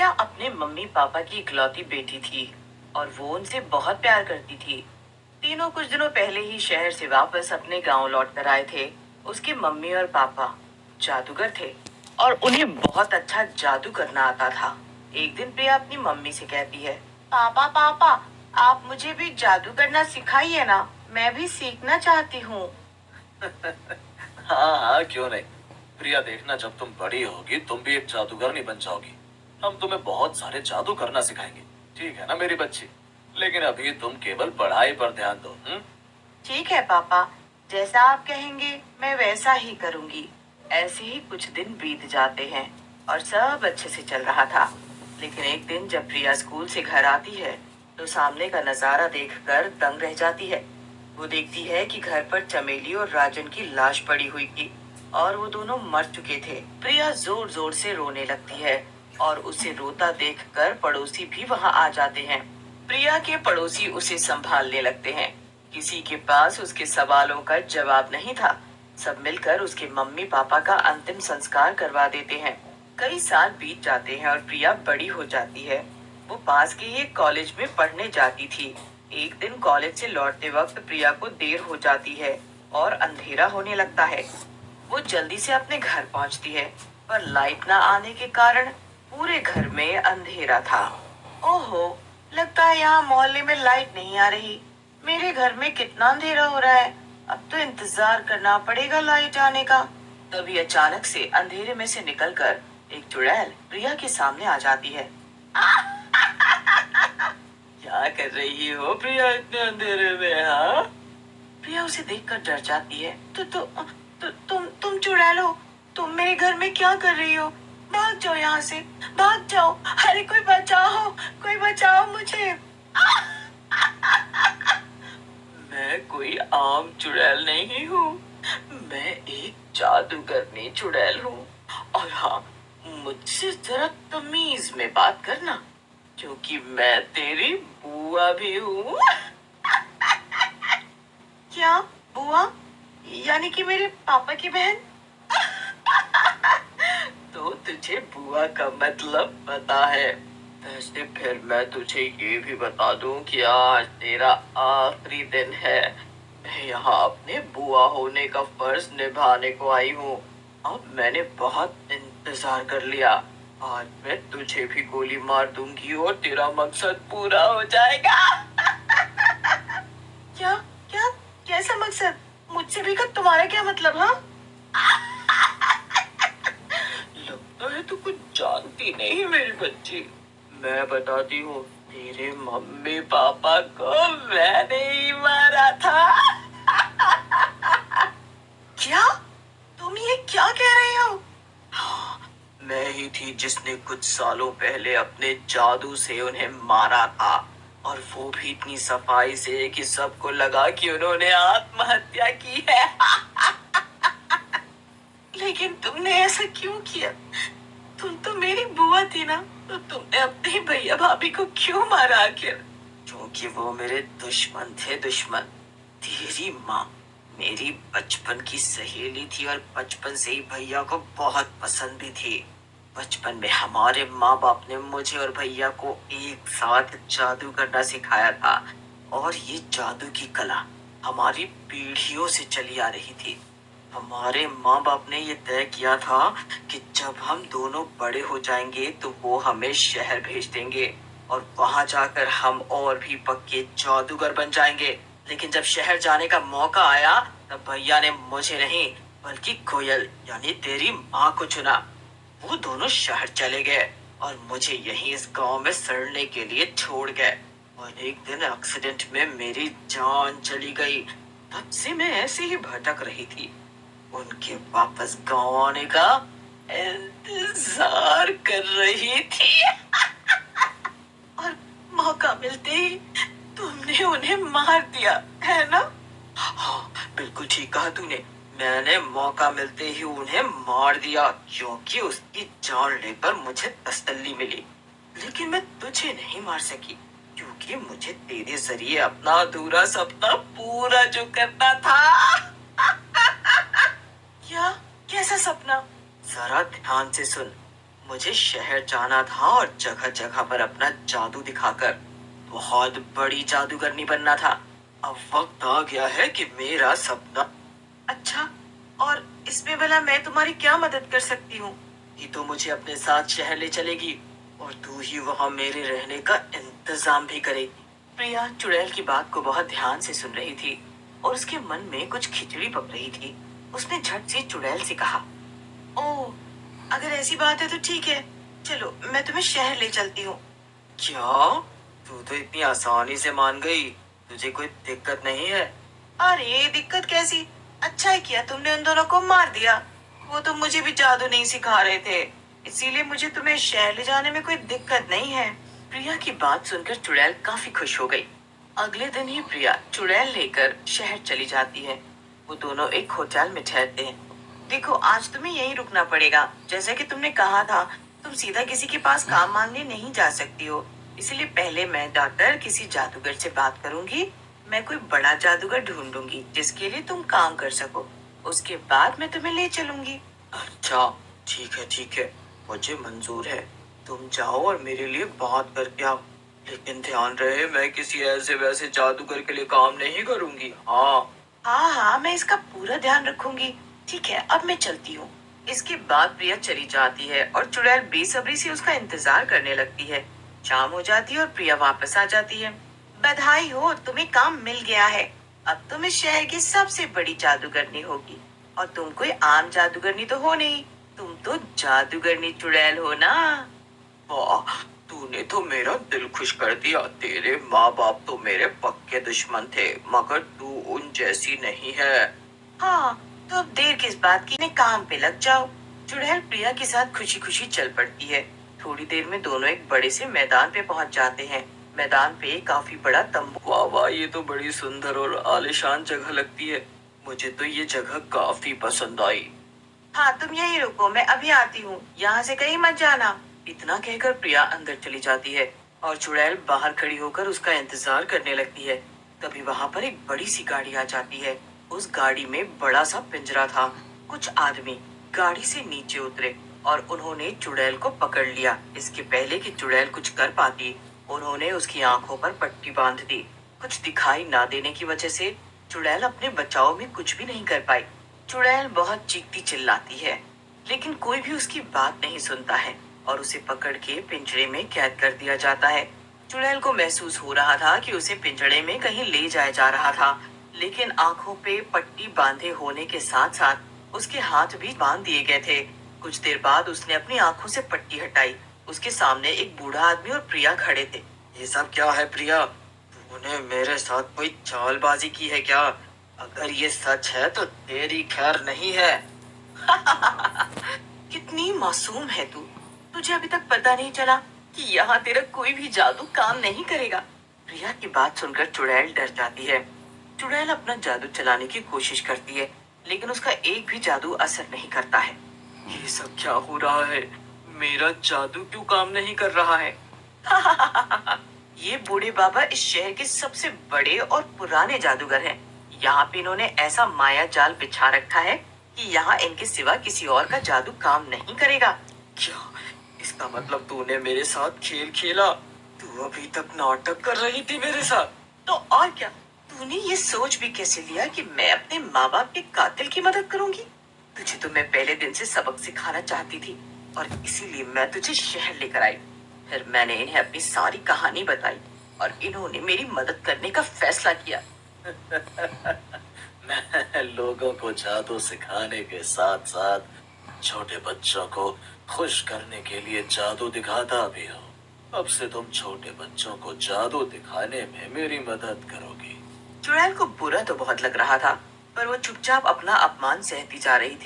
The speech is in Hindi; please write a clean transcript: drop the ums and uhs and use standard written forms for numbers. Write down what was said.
प्रिया अपने मम्मी पापा की इकलौती बेटी थी और वो उनसे बहुत प्यार करती थी। तीनों कुछ दिनों पहले ही शहर से वापस अपने गांव लौट कर आए थे। उसकी मम्मी और पापा जादूगर थे और उन्हें बहुत अच्छा जादू करना आता था। एक दिन प्रिया अपनी मम्मी से कहती है, पापा पापा, आप मुझे भी जादू करना सिखाइए ना, मैं भी सीखना चाहती हूँ। हाँ हाँ, क्यों नहीं। प्रिया, देखना, जब तुम बड़ी होगी तुम भी एक जादूगरनी बन जाओगी। हम तुम्हें बहुत सारे जादू करना सिखाएंगे, ठीक है ना मेरी बच्ची? लेकिन अभी तुम केवल पढ़ाई पर ध्यान दो। ठीक है पापा, जैसा आप कहेंगे मैं वैसा ही करूंगी। ऐसे ही कुछ दिन बीत जाते हैं और सब अच्छे से चल रहा था। लेकिन एक दिन जब प्रिया स्कूल से घर आती है तो सामने का नजारा देखकर दंग रह जाती है। वो देखती है कि घर पर चमेली और राजन की लाश पड़ी हुई थी और वो दोनों मर चुके थे। प्रिया जोर जोर से रोने लगती है और उसे रोता देखकर पड़ोसी भी वहां आ जाते हैं। प्रिया के पड़ोसी उसे संभालने लगते हैं। किसी के पास उसके सवालों का जवाब नहीं था। सब मिलकर उसके मम्मी पापा का अंतिम संस्कार करवा देते हैं। कई साल बीत जाते हैं और प्रिया बड़ी हो जाती है। वो पास के ही एक कॉलेज में पढ़ने जाती थी। एक दिन कॉलेज से लौटते वक्त प्रिया को देर हो जाती है और अंधेरा होने लगता है। वो जल्दी से अपने घर पहुंचती है, पर लाइट ना आने के कारण पूरे घर में अंधेरा था। ओहो, लगता है यहाँ मोहल्ले में लाइट नहीं आ रही। मेरे घर में कितना अंधेरा हो रहा है। अब तो इंतजार करना पड़ेगा लाइट आने का। तभी अचानक से अंधेरे में से निकलकर एक चुड़ैल प्रिया के सामने आ जाती है। क्या कर रही हो प्रिया इतने अंधेरे में? हाँ, प्रिया उसे देखकर डर जाती है। तुम चुड़ैल हो? तुम मेरे घर में क्या कर रही हो? भाग जाओ यहाँ से, भाग जाओ। अरे कोई बचाओ मुझे। मैं कोई आम चुड़ैल नहीं हूँ, मैं एक जादूगरनी चुड़ैल हूँ। और हाँ, मुझसे जरा तमीज में बात करना, क्योंकि मैं तेरी बुआ भी हूँ। क्या? बुआ? यानी कि मेरे पापा की बहन? तो तुझे बुआ का मतलब पता है। वैसे फिर मैं तुझे ये भी बता दूं कि आज तेरा आखिरी दिन है। मैं यहाँ अपने बुआ होने का फर्ज निभाने को आई हूँ। अब मैंने बहुत इंतजार कर लिया। आज मैं तुझे भी गोली मार दूंगी और तेरा मकसद पूरा हो जाएगा। क्या? क्या? कैसा मकसद? मुझसे भी कर, तुम्हारा क्या मतलब? हाँ, लगता है तू कुछ जानती नहीं मेरी बच्ची। मैं बताती हूँ, तेरे मम्मी पापा को मैंने ही मारा था। क्या? तुम ये क्या कह रही हो? हाँ, मैं ही थी जिसने कुछ सालों पहले अपने जादू से उन्हें मारा था, और वो भी इतनी सफाई से कि सबको लगा कि उन्होंने आत्महत्या की है। लेकिन तुमने ऐसा क्यों किया? तुम तो मेरी बुआ थी ना, तो तुमने अपने भैया भाभी को क्यों मारा आखिर? क्योंकि वो मेरे दुश्मन थे, दुश्मन। तेरी माँ मेरी बचपन की सहेली थी और बचपन से ही भैया को बहुत पसंद भी थी। बचपन में हमारे माँ बाप ने मुझे और भैया को एक साथ जादू करना सिखाया था, और ये जादू की कला हमारी पीढ़ियों से चली आ रही थी। हमारे माँ बाप ने ये तय किया था कि जब हम दोनों बड़े हो जाएंगे तो वो हमें शहर भेज देंगे और वहां जाकर हम और भी पक्के जादूगर बन जाएंगे। लेकिन जब शहर जाने का मौका आया तब भैया ने मुझे नहीं बल्कि कोयल यानी तेरी माँ को चुना। वो दोनों शहर चले गए और मुझे यहीं इस गांव में सड़ने के लिए छोड़ गए। और एक दिन एक्सीडेंट में मेरी जान चली गई। तब से मैं ऐसे ही भटक रही थी, उनके वापस गांव आने का इंतजार कर रही थी। और मौका मिलते ही तुमने उन्हें मार दिया, है ना? हाँ, बिल्कुल ठीक कहा तूने। मैंने मौका मिलते ही उन्हें मार दिया, क्योंकि उसकी जान लेकर मुझे तसल्ली मिली। लेकिन मैं तुझे नहीं मार सकी, क्योंकि मुझे तेरे जरिए अपना अधूरा सपना पूरा जो करना था। क्या? कैसा सपना? जरा ध्यान से सुन। मुझे शहर जाना था और जगह जगह पर अपना जादू दिखाकर बहुत बड़ी जादूगरनी बनना था। अब वक्त आ गया है कि मेरा सपना। अच्छा, और इसमें भला मैं तुम्हारी क्या मदद कर सकती हूँ? ये तो मुझे अपने साथ शहर ले चलेगी और तू ही वहाँ मेरे रहने का इंतजाम भी करेगी। प्रिया चुड़ैल की बात को बहुत ध्यान से सुन रही थी और उसके मन में कुछ खिचड़ी पक रही थी। उसने झट से चुड़ैल से कहा, ओह, अगर ऐसी बात है तो ठीक है, चलो मैं तुम्हें शहर ले चलती हूँ। क्या? तू तो इतनी आसानी से मान गई। तुझे कोई दिक्कत नहीं है? अरे दिक्कत कैसी? अच्छा ही किया तुमने उन दोनों को मार दिया। वो तो मुझे भी जादू नहीं सिखा रहे थे, इसीलिए मुझे तुम्हें शहर ले जाने में कोई दिक्कत नहीं है। प्रिया की बात सुनकर चुड़ैल काफी खुश हो गई। अगले दिन ही प्रिया चुड़ैल लेकर शहर चली जाती है। वो दोनों एक होटल में ठहरते हैं। देखो, आज तुम्हें यहीं रुकना पड़ेगा। जैसा कि तुमने कहा था, तुम सीधा किसी के पास काम मांगने नहीं जा सकती हो। इसलिए पहले मैं जाकर किसी जादूगर से बात करूंगी। मैं कोई बड़ा जादूगर ढूंढूंगी जिसके लिए तुम काम कर सको। उसके बाद मैं तुम्हें ले चलूंगी। अच्छा, ठीक है, मुझे मंजूर है। तुम जाओ और मेरे लिए बात करके आओ। लेकिन ध्यान रहे, मैं किसी ऐसे वैसे जादूगर के लिए काम नहीं करूंगी। हाँ हाँ हाँ, मैं इसका पूरा ध्यान रखूंगी। ठीक है, अब मैं चलती हूँ। इसके बाद प्रिया चली जाती है और चुड़ैल बेसब्री से उसका इंतजार करने लगती है। शाम हो जाती है और प्रिया वापस आ जाती है। बधाई हो, तुम्हें काम मिल गया है। अब तुम इस शहर की सबसे बड़ी जादूगरनी होगी। और तुम कोई आम जादूगरनी तो हो नहीं, तुम तो जादूगरनी चुड़ैल हो ना। वाह, तूने तो मेरा दिल खुश कर दिया। तेरे माँ बाप तो मेरे पक्के दुश्मन थे, मगर तू उन जैसी नहीं है। हाँ, तो अब देर किस बात की, ने काम पे लग जाओ। चुड़ैल प्रिया के साथ खुशी खुशी चल पड़ती है। थोड़ी देर में दोनों एक बड़े से मैदान पे पहुंच जाते हैं। मैदान पे काफी बड़ा तंबू। वाह वाह, ये तो बड़ी सुंदर और आलीशान जगह लगती है। मुझे तो ये जगह काफी पसंद आई। हाँ, तुम यहीं रुको, मैं अभी आती हूँ। यहाँ से कहीं मत जाना। इतना कहकर प्रिया अंदर चली जाती है और चुड़ैल बाहर खड़ी होकर उसका इंतजार करने लगती है। तभी वहां पर एक बड़ी सी गाड़ी आ जाती है। उस गाड़ी में बड़ा सा पिंजरा था। कुछ आदमी गाड़ी से नीचे उतरे और उन्होंने चुड़ैल को पकड़ लिया। इसके पहले कि चुड़ैल कुछ कर पाती, उन्होंने उसकी आंखों पर पट्टी बांध दी। कुछ दिखाई ना देने की वजह से चुड़ैल अपने बचाव में कुछ भी नहीं कर पाई। चुड़ैल बहुत चीखती चिल्लाती है, लेकिन कोई भी उसकी बात नहीं सुनता है और उसे पकड़ के पिंजरे में कैद कर दिया जाता है। चुड़ैल को महसूस हो रहा था कि उसे पिंजरे में कहीं ले जाया जा रहा था, लेकिन आंखों पे पट्टी बांधे होने के साथ साथ उसके हाथ भी बांध दिए गए थे। कुछ देर बाद उसने अपनी आंखों से पट्टी हटाई। उसके सामने एक बूढ़ा आदमी और प्रिया खड़े थे। ये सब क्या है प्रिया? तूने मेरे साथ कोई चालबाजी की है क्या? अगर ये सच है तो तेरी खैर नहीं है। कितनी मासूम है तू। तुझे अभी तक पता नहीं चला कि यहाँ तेरा कोई भी जादू काम नहीं करेगा। प्रिया की बात सुनकर चुड़ैल डर जाती है। चुड़ैल अपना जादू चलाने की कोशिश करती है, लेकिन उसका एक भी जादू असर नहीं करता है। ये सब क्या हो रहा है? मेरा जादू क्यों काम नहीं कर रहा है? ये बूढ़े बाबा इस शहर के सबसे बड़े और पुराने जादूगर हैं। यहाँ पे इन्होंने ऐसा माया जाल बिछा रखा है कि यहाँ इनके सिवा किसी और का जादू काम नहीं करेगा। क्या? इसका मतलब तूने मेरे साथ खेल खेला? तू अभी तक नाटक कर रही थी मेरे साथ? तो और क्या? तूने ये सोच भी कैसे लिया कि मैं अपने माँ बाप के कातिल की मदद करूंगी? तुझे तो मैं पहले दिन से सबक सिखाना चाहती थी और इसीलिए मैं तुझे शहर लेकर आई। फिर मैंने इन्हें अपनी सारी कहानी बताई और इन्होंने मेरी मदद करने का फैसला किया। मैं लोगों को जादू सिखाने के साथ साथ छोटे बच्चों को खुश करने के लिए जादू दिखाता भी हूँ। अब से तुम छोटे बच्चों को जादू दिखाने में मेरी मदद करोगी। चुड़ैल को बुरा तो बहुत लग रहा था, पर वो चुपचाप अपना अपमान सहती जा रही थी।